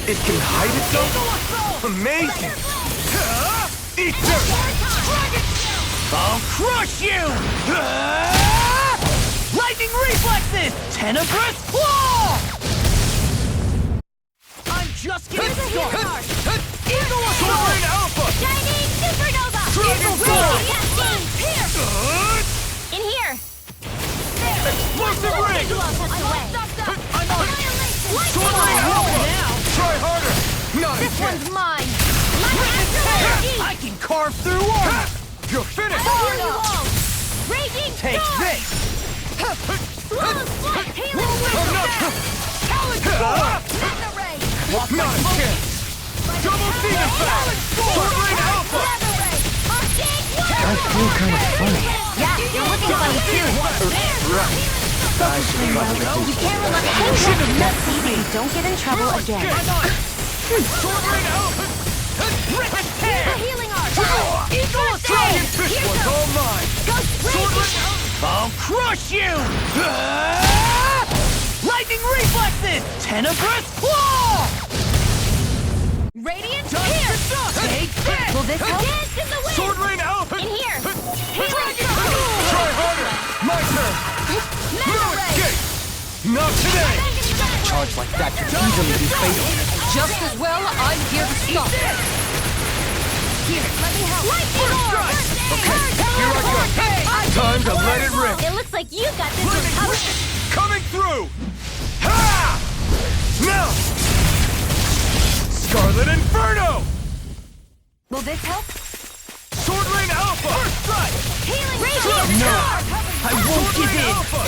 It can hide itself? Amazing! Eat dirt! I'll crush you! Lightning reflexes! Tenebrous claw! I'm just getting started! Eagle Soaring Assault! Alpha! Shining Supernova! Dragon Eagle Claw! Ray! Yes, in here! Explosive ring! I'm on it! Soaring Alpha! Try harder! Not a This chance! one's mine! I can carve through armor! You're finished! Raging Take Storm! this! Healing I'm not... Challenge Mega Ray! Not a chance! Double Demon Fast! Soaring Alpha! I feel kind of funny. Yeah, you're looking funny too. Right. I should probably do You can't rely on anyone. Don't get in trouble again. Soaring Alpha! Rip and tear! The healing art! Eagle Dragon Assault! Fish was all mine! Ghost Raging! I'll crush you! Lightning reflexes! Tenebrous claw! Radiant Here! Take this! Will this help? Dance in the wind! Sword Rain Alpha! In here! Try harder! My turn! No Mega Ray! escape! Not today! Charge like that could easily be fatal. Just as well, I'm here to stop. Here, let me help. Lightning Orb! Okay, here I go! Time to let it rip! It looks like you got this one covered. Coming through! Ha! Now! Scarlet Inferno! Will this help? Sword Rain Alpha! First strike! Healing No! I won't give in! Alpha!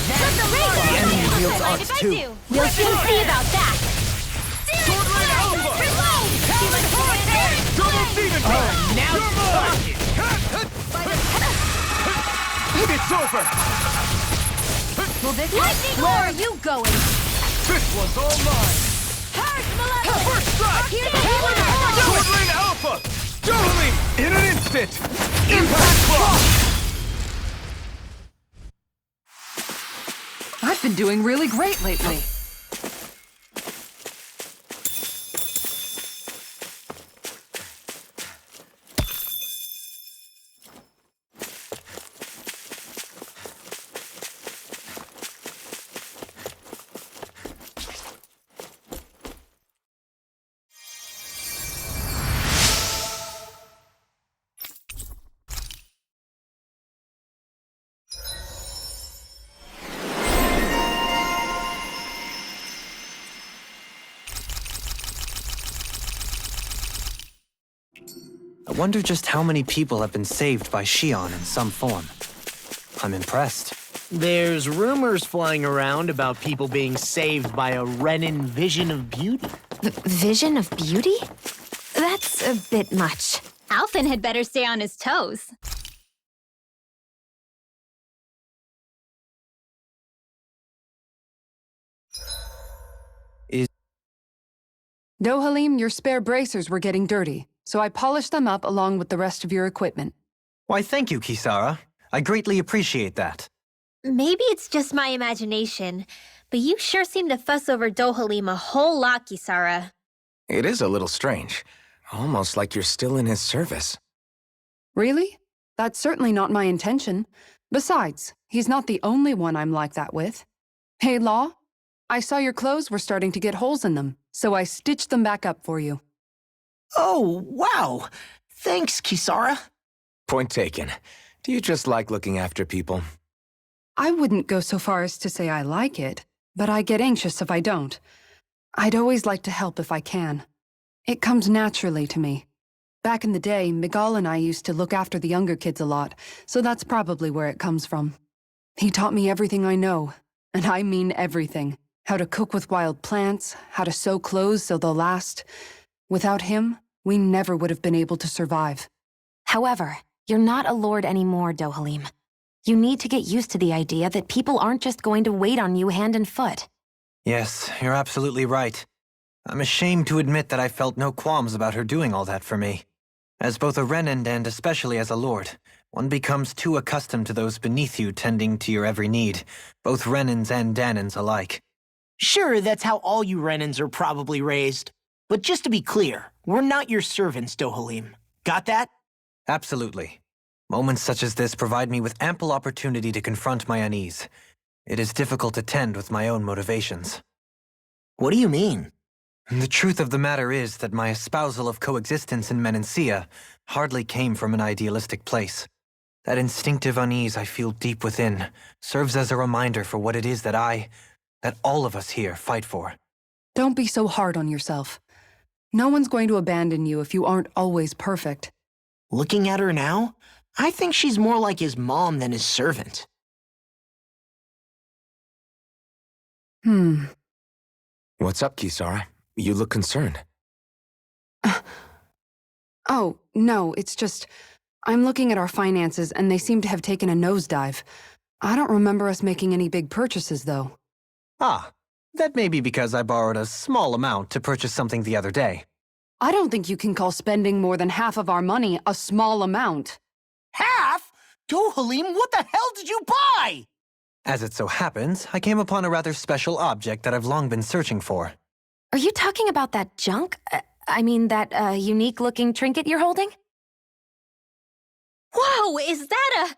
That's the The enemy wields Mind arts if I too. do? We'll soon see about that. Sword Rain Alpha! Double Demon Fast! Now You're mine! It's over! Will this Lightning Where are you going? This one's all mine! Purge Malevolence! First strike! Here's the healing orb! Sword Rain Alpha! Totally! In an instant! Impact Claw! I've been doing really great lately. I wonder just how many people have been saved by Shion in some form. I'm impressed. There's rumors flying around about people being saved by a Renin vision of beauty. Vision of beauty? That's a bit much. Alphen had better stay on his toes. Dohalim, your spare bracers were getting dirty, so I polished them up along with the rest of your equipment. Why, thank you, Kisara. I greatly appreciate that. Maybe it's just my imagination, but you sure seem to fuss over Dohalim a whole lot, Kisara. It is a little strange. Almost like you're still in his service. Really? That's certainly not my intention. Besides, he's not the only one I'm like that with. Hey, Law, I saw your clothes were starting to get holes in them, so I stitched them back up for you. Oh, wow! Thanks, Kisara. Point taken. Do you just like looking after people? I wouldn't go so far as to say I like it, but I get anxious if I don't. I'd always like to help if I can. It comes naturally to me. Back in the day, Miguel and I used to look after the younger kids a lot, so that's probably where it comes from. He taught me everything I know, and I mean everything. How to cook with wild plants, how to sew clothes so they'll last. Without him, we never would have been able to survive. However, you're not a lord anymore, Dohalim. You need to get used to the idea that people aren't just going to wait on you hand and foot. Yes, you're absolutely right. I'm ashamed to admit that I felt no qualms about her doing all that for me. As both a Renin and especially as a lord, one becomes too accustomed to those beneath you tending to your every need, both Renins and Danins alike. Sure, that's how all you Renans are probably raised. But just to be clear, we're not your servants, Dohalim. Got that? Absolutely. Moments such as this provide me with ample opportunity to confront my unease. It is difficult to tend with my own motivations. What do you mean? The truth of the matter is that my espousal of coexistence in Menancia hardly came from an idealistic place. That instinctive unease I feel deep within serves as a reminder for what it is that all of us here fight for. Don't be so hard on yourself. No one's going to abandon you if you aren't always perfect. Looking at her now, I think she's more like his mom than his servant. What's up, Kisara? You look concerned. Oh, no, it's just... I'm looking at our finances and they seem to have taken a nosedive. I don't remember us making any big purchases, though. Ah, that may be because I borrowed a small amount to purchase something the other day. I don't think you can call spending more than half of our money a small amount. Half? Dohalim, what the hell did you buy? As it so happens, I came upon a rather special object that I've long been searching for. Are you talking about that junk? That unique-looking trinket you're holding? Whoa, is that a...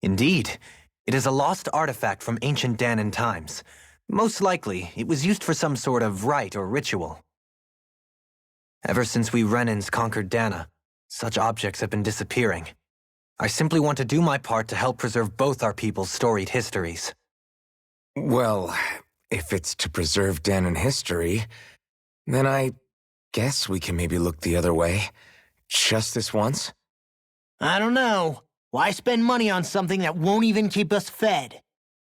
Indeed. It is a lost artifact from ancient Danan times. Most likely, it was used for some sort of rite or ritual. Ever since we Renans conquered Dana, such objects have been disappearing. I simply want to do my part to help preserve both our people's storied histories. Well, if it's to preserve Danan history, then I guess we can maybe look the other way. Just this once? I don't know. Why spend money on something that won't even keep us fed?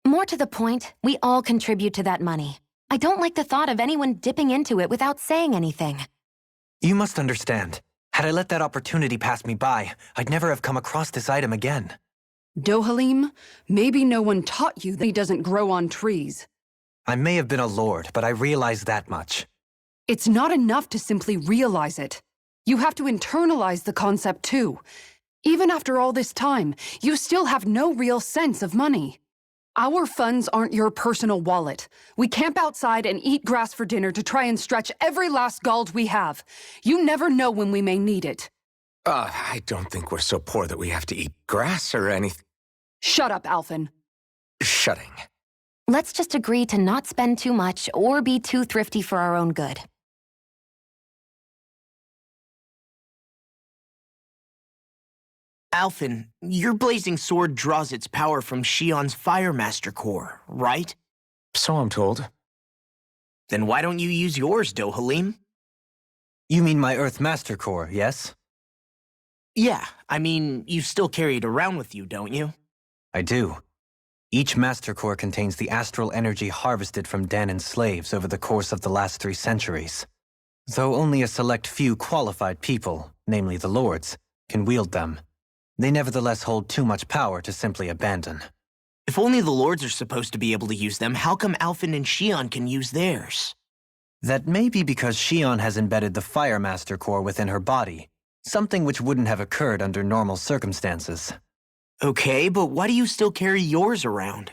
More to the point, we all contribute to that money. I don't like the thought of anyone dipping into it without saying anything. You must understand. Had I let that opportunity pass me by, I'd never have come across this item again. Dohalim, maybe no one taught you that he doesn't grow on trees. I may have been a lord, but I realize that much. It's not enough to simply realize it. You have to internalize the concept too. Even after all this time, you still have no real sense of money. Our funds aren't your personal wallet. We camp outside and eat grass for dinner to try and stretch every last gold we have. You never know when we may need it. I don't think we're so poor that we have to eat grass or anything. Shut up, Alphen. Shutting. Let's just agree to not spend too much or be too thrifty for our own good. Alphen, your blazing sword draws its power from Shion's Fire Master Core, right? So I'm told. Then why don't you use yours, Dohalim? You mean my Earth Master Core, yes? Yeah, I mean, you still carry it around with you, don't you? I do. Each Master Core contains the astral energy harvested from Danan's slaves over the course of the last 3 centuries. Though only a select few qualified people, namely the Lords, can wield them, they nevertheless hold too much power to simply abandon. If only the Lords are supposed to be able to use them, how come Alphen and Shion can use theirs? That may be because Shion has embedded the Fire Master Core within her body, something which wouldn't have occurred under normal circumstances. Okay, but why do you still carry yours around?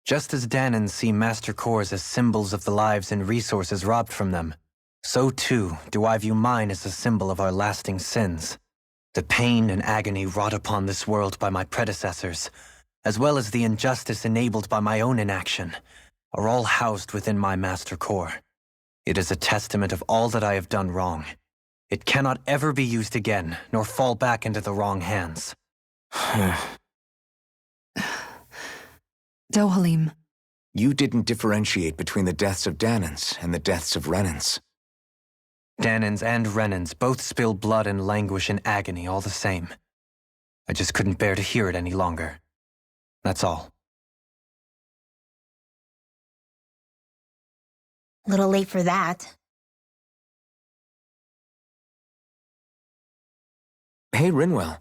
Just as Danans see Master Cores as symbols of the lives and resources robbed from them, so too do I view mine as a symbol of our lasting sins. The pain and agony wrought upon this world by my predecessors, as well as the injustice enabled by my own inaction, are all housed within my Master Core. It is a testament of all that I have done wrong. It cannot ever be used again, nor fall back into the wrong hands. Dohalim. You didn't differentiate between the deaths of Danans and the deaths of Renans. Danans and Renans both spill blood and languish in agony all the same. I just couldn't bear to hear it any longer. That's all. Little late for that. Hey, Rinwell,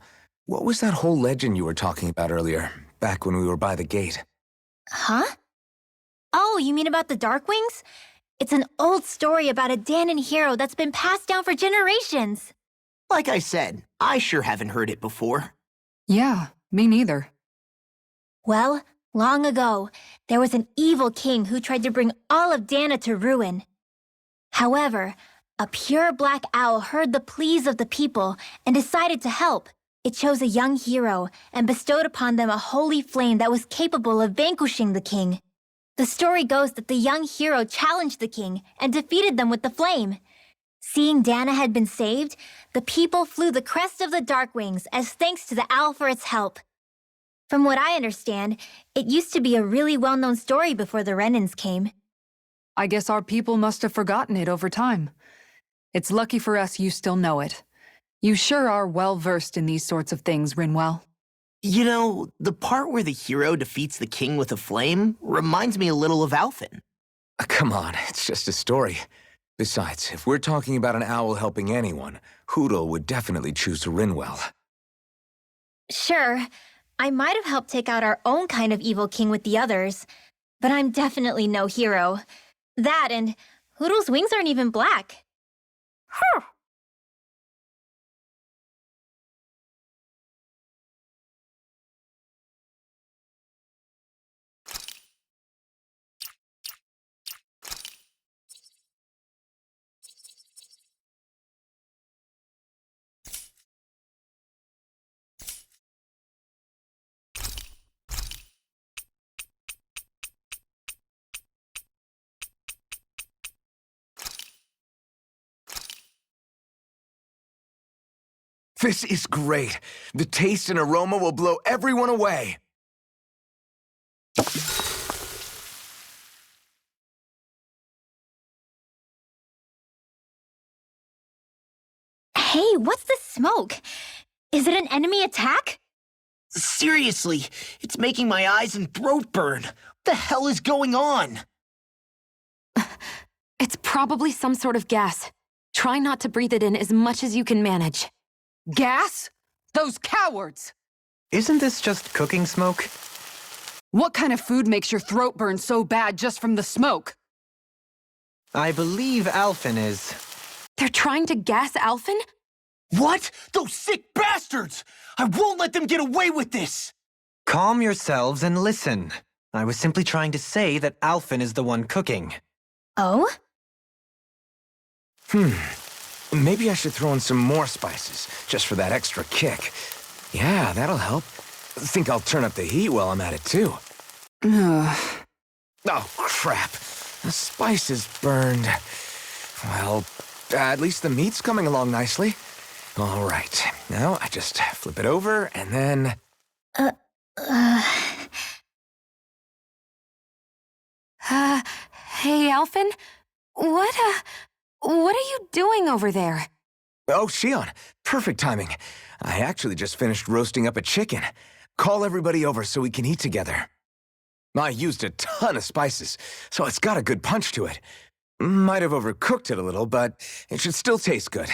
what was that whole legend you were talking about earlier, back when we were by the gate? Huh? Oh, you mean about the Darkwings? It's an old story about a Danan hero that's been passed down for generations. Like I said, I sure haven't heard it before. Yeah, me neither. Well, Long ago, there was an evil king who tried to bring all of Dana to ruin. However, a pure black owl heard the pleas of the people and decided to help. It chose a young hero and bestowed upon them a holy flame that was capable of vanquishing the king. The story goes that the young hero challenged the king and defeated them with the flame. Seeing Dana had been saved, the people flew the crest of the Darkwings as thanks to the owl for its help. From what I understand, it used to be a really well-known story before the Renans came. I guess our people must have forgotten it over time. It's lucky for us you still know it. You sure are well-versed in these sorts of things, Rinwell. You know, the part where the hero defeats the king with a flame reminds me a little of Alphen. Come on, it's just a story. Besides, if we're talking about an owl helping anyone, Hootle would definitely choose Rinwell. Sure, I might have helped take out our own kind of evil king with the others, but I'm definitely no hero. That and Hootle's wings aren't even black. This is great. The taste and aroma will blow everyone away. Hey, what's the smoke? Is it an enemy attack? Seriously, it's making my eyes and throat burn. What the hell is going on? It's probably some sort of gas. Try not to breathe it in as much as you can manage. Gas? Those cowards! Isn't this just cooking smoke? What kind of food makes your throat burn so bad just from the smoke? I believe Alphen is... They're trying to gas Alphen? What? Those sick bastards! I won't let them get away with this! Calm yourselves and listen. I was simply trying to say that Alphen is the one cooking. Oh? Maybe I should throw in some more spices, just for that extra kick. Yeah, that'll help. Think I'll turn up the heat while I'm at it, too. Oh, crap. The spices burned. Well, at least the meat's coming along nicely. All right. Now, I just flip it over, and then... Hey, Alphen? What are you doing over there? Oh, Shion. Perfect timing. I actually just finished roasting up a chicken. Call everybody over so we can eat together. I used a ton of spices, so it's got a good punch to it. Might have overcooked it a little, but it should still taste good.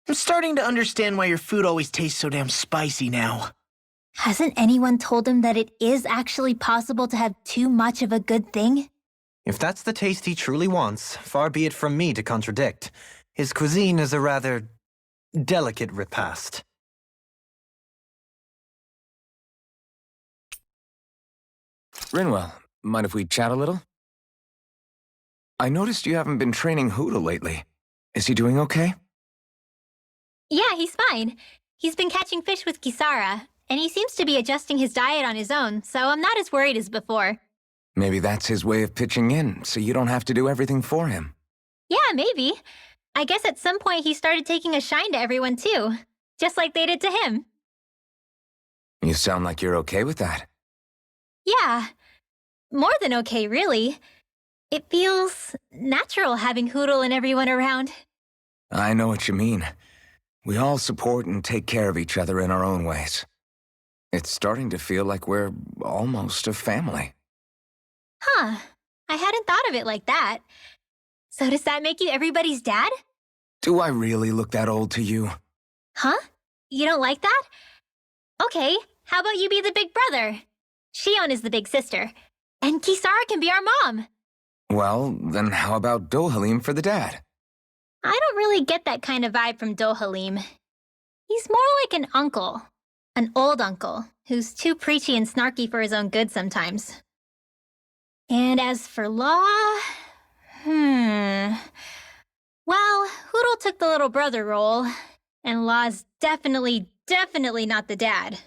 I'm starting to understand why your food always tastes so damn spicy now. Hasn't anyone told him that it is actually possible to have too much of a good thing? If that's the taste he truly wants, far be it from me to contradict. His cuisine is a rather delicate repast. Rinwell, mind if we chat a little? I noticed you haven't been training Hootle lately. Is he doing okay? Yeah, he's fine. He's been catching fish with Kisara, and he seems to be adjusting his diet on his own, so I'm not as worried as before. Maybe that's his way of pitching in, so you don't have to do everything for him. Yeah, maybe. I guess at some point he started taking a shine to everyone too, just like they did to him. You sound like you're okay with that. Yeah, more than okay, really. It feels natural having Hootle and everyone around. I know what you mean. We all support and take care of each other in our own ways. It's starting to feel like we're almost a family. Huh, I hadn't thought of it like that. So does that make you everybody's dad? Do I really look that old to you? Huh? You don't like that? Okay, how about you be the big brother? Shion is the big sister, and Kisara can be our mom. Well, then how about Dohalim for the dad? I don't really get that kind of vibe from Dohalim. He's more like an uncle. An old uncle, who's too preachy and snarky for his own good sometimes. And as for Law... Well, Hootle took the little brother role, and Law's definitely not the dad.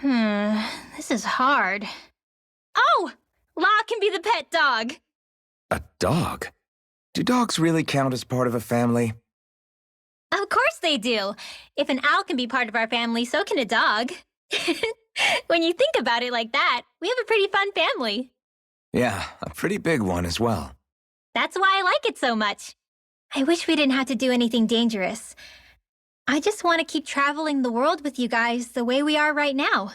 This is hard. Oh! Law can be the pet dog! A dog? Do dogs really count as part of a family? Of course they do! If an owl can be part of our family, so can a dog. When you think about it like that, we have a pretty fun family. Yeah, a pretty big one as well. That's why I like it so much. I wish we didn't have to do anything dangerous. I just want to keep traveling the world with you guys the way we are right now.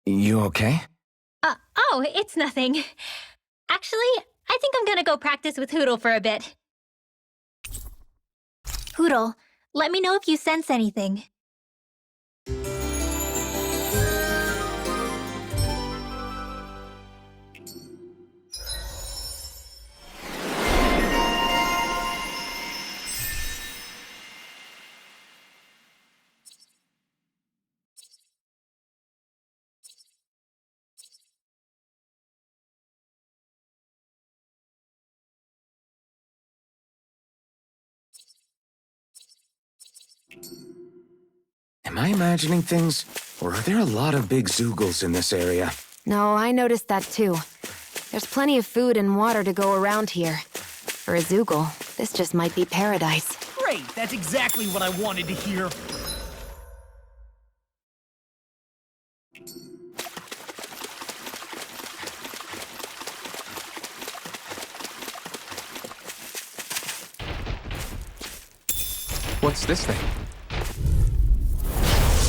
You okay? Oh, it's nothing. Actually, I think I'm gonna go practice with Hootle for a bit. Hootle, let me know if you sense anything. Am I imagining things? Or are there a lot of big Zoogles in this area? No, I noticed that too. There's plenty of food and water to go around here. For a Zoogle, this just might be paradise. Great, that's exactly what I wanted to hear. What's this thing?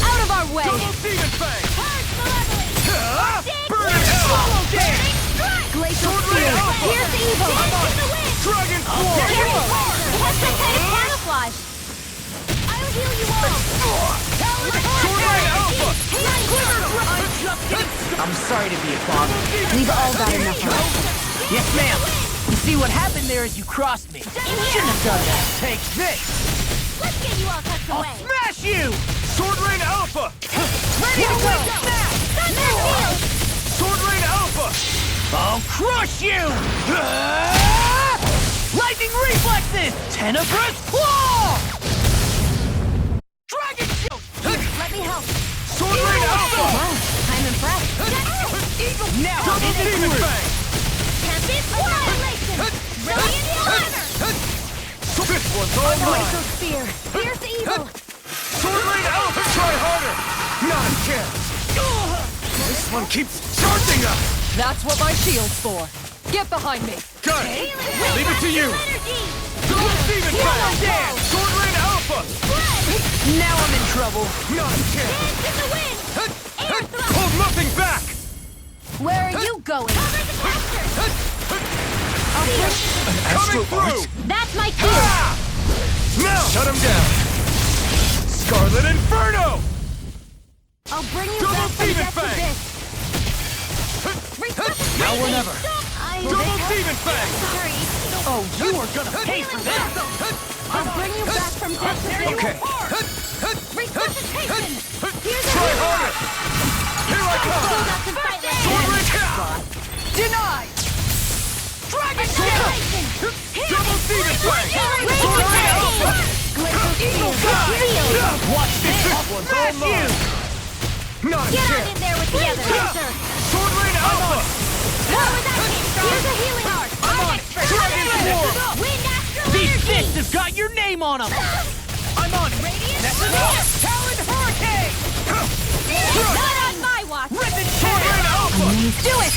Out of our way! Double Demon Fang! Malevolent! Burn it! Swallow dance! Glacial Sword Spear! Rain Alpha! Here's evil! Dragon Claw! Careful! It has some kind of camouflage! I'll heal you all! Sword Rain Alpha! I'm sorry to be a bother. We've all got enough of it. Yes, ma'am. You see, what happened there is you crossed me. Shouldn't have done that. Take this! Let's get you all tucked I'll away! smash you! Sword Rain Alpha! Ready to go! Thunder Field! Sword Rain Alpha! I'll crush you! Lightning reflexes! Tenebrous claw! Dragon shield! Let me help. Sword Rain Alpha! Wow, I'm impressed. Eagle! Now Double hit it Demon through. Fang! Tempest Annihilation! Brilliant Slimer! This one's all mine! Glacial Spear! Fierce evil! Sword Rain Alpha! Try harder! Not a chance! This one keeps charging us! That's what my shield's for. Get behind me. Got it! Leave it to you! Energy! Double Demon Fang! Dance! Sword Rain Alpha! Now I'm in trouble. Not a chance! Dance in the wind! Air thrust! Hold nothing back! Where are you going? Cover the caster! Coming through! That's my cue! Ah! Now! Shut him down! Scarlet Inferno! I'll bring you Double back from Demon death to Fang! this. Now or never! Double Demon Fang! Sorry. Oh, you are gonna pay for that. I'll bring you back from death to this. Okay. Resuscitation! Here's a Try healing harder! art! Here I come! Build up and fight like Sword him! Rain Alpha! Denied! Dragon shield! Annihilation! Double Demon Fang! Raise Sword the Rain dragon! Alpha! Eagle Field! Watch this! This one's all mine! Not a Get on chance! in there with the others! Sir. Sword Rain Alpha! Where was that came from? Here's a healing art! I'm on it! Dragon Claw! Wind Astral These Energy! fists have got your name on them! I'm on it! Radiant That's Spear! enough! Talon Hurricane! Not on my watch! Rip and Sword tear! Rain Alpha! Do it!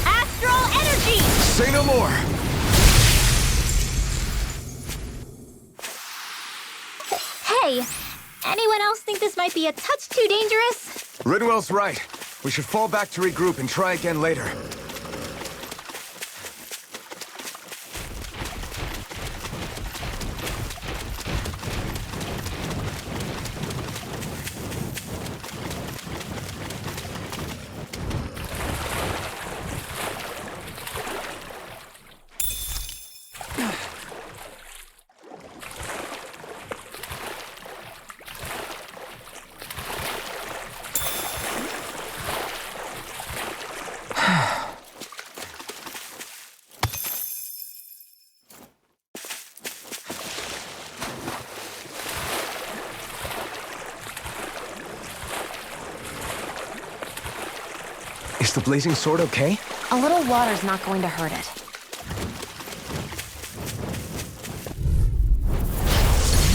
Astral Energy! Say no more. Hey, anyone else think this might be a touch too dangerous? Ridwell's right. We should fall back to regroup and try again later. Is the blazing sword okay? A little water's not going to hurt it.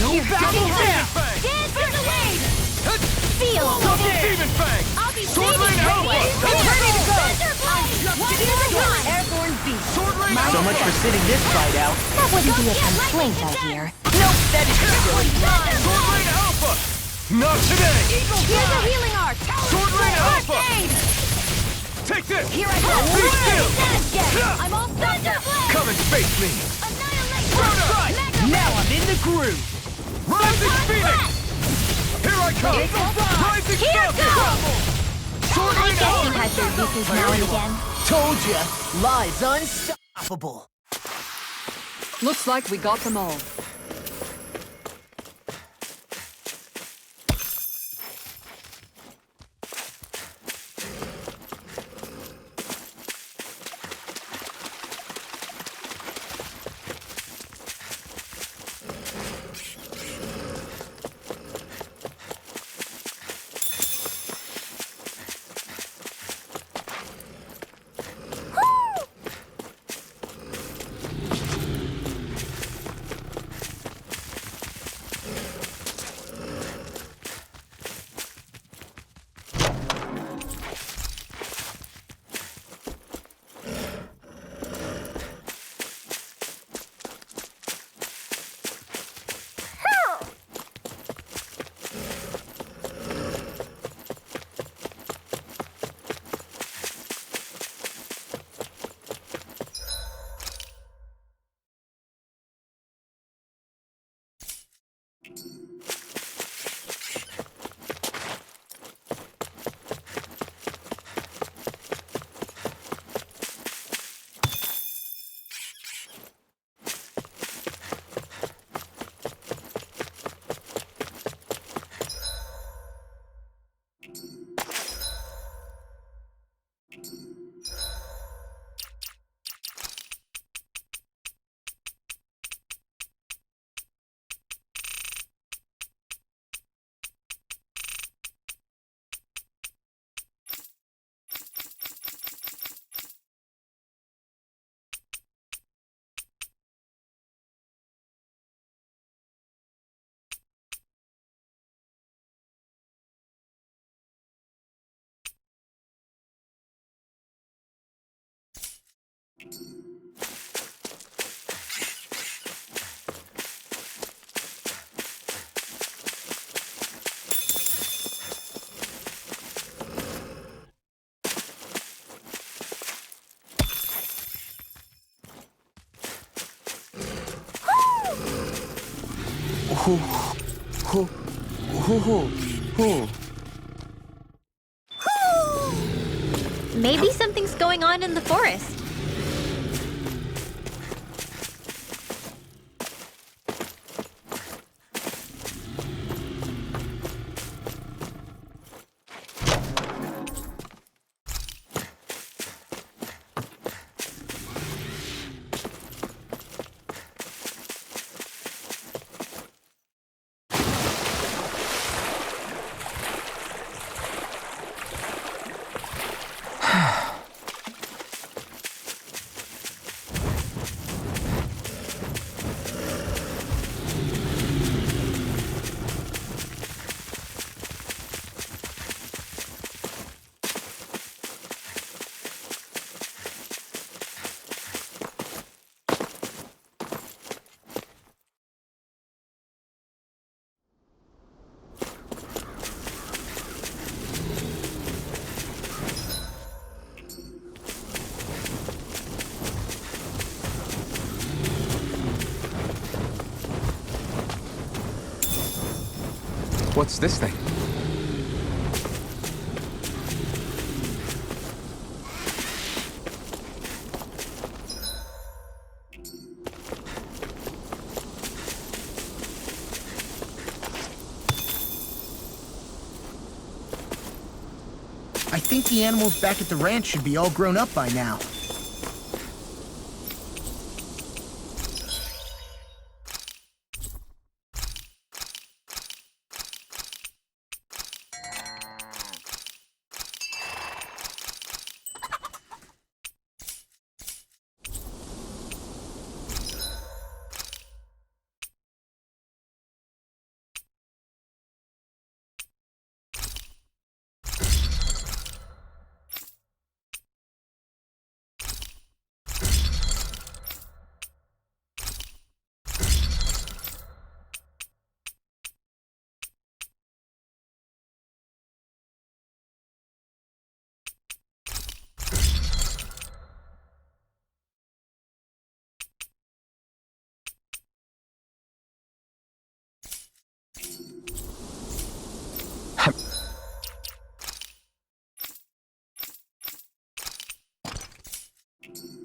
No backing down! Dance for the wave! Feel double demon fang! I'll be Sword saving rain you! alpha! I'm ready to go! Just One getting at a started. time! Airborne beast! Sword rain So much for sitting this fight out. That wouldn't be a complaint, I hear. Nope, that is silly. Sword rain alpha! Not today! Here's a healing arc! Sword rain alpha! Take this! Here I go! Be still! I'm all thunder blade! Come and face me! Annihilation! Now I'm in the groove. Rising Phoenix! Here I come! Rising Here Falcon! goes! Sword I rain guess you alpha! had your weakness now and again. Told ya, lies unstoppable. Looks like we got them all. Maybe something's going on in the forest. What's this thing? I think the animals back at the ranch should be all grown up by now.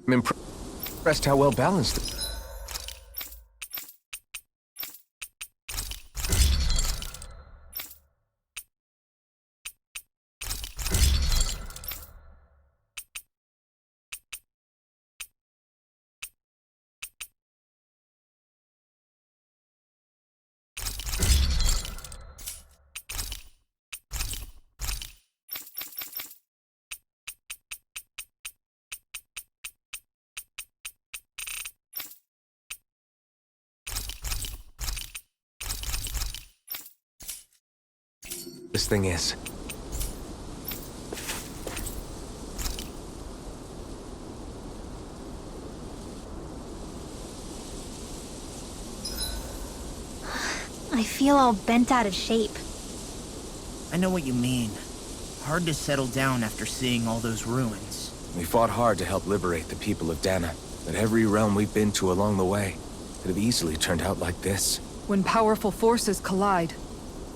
I'm impressed how well balanced. This thing is. I feel all bent out of shape. I know what you mean. Hard to settle down after seeing all those ruins. We fought hard to help liberate the people of Dana, but every realm we've been to along the way could have easily turned out like this. When powerful forces collide,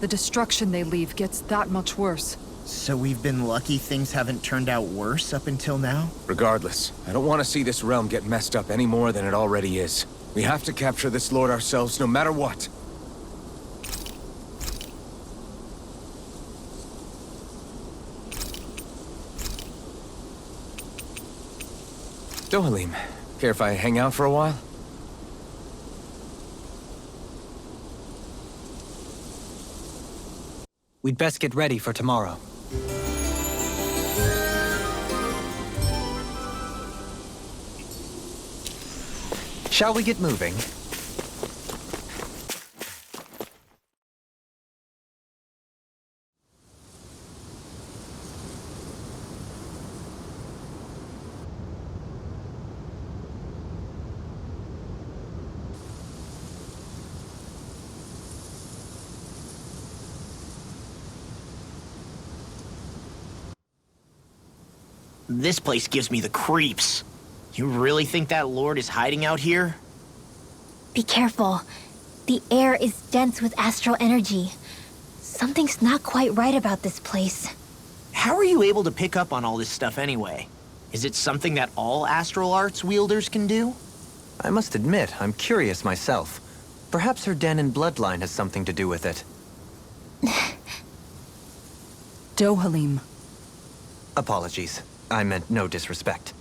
the destruction they leave gets that much worse. So we've been lucky things haven't turned out worse up until now? Regardless, I don't want to see this realm get messed up any more than it already is. We have to capture this lord ourselves, no matter what. Dohalim, care if I hang out for a while? We'd best get ready for tomorrow. Shall we get moving? This place gives me the creeps. You really think that lord is hiding out here? Be careful. The air is dense with astral energy. Something's not quite right about this place. How are you able to pick up on all this stuff anyway? Is it something that all astral arts wielders can do? I must admit, I'm curious myself. Perhaps her Danan bloodline has something to do with it. Dohalim. Apologies. I meant no disrespect.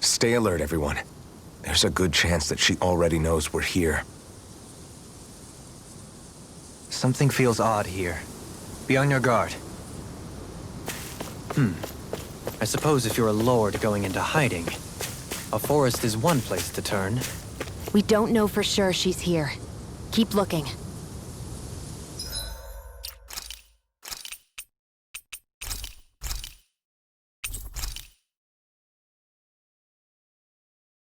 Stay alert, everyone. There's a good chance that she already knows we're here. Something feels odd here. Be on your guard. I suppose if you're a lord going into hiding, a forest is one place to turn. We don't know for sure she's here. Keep looking.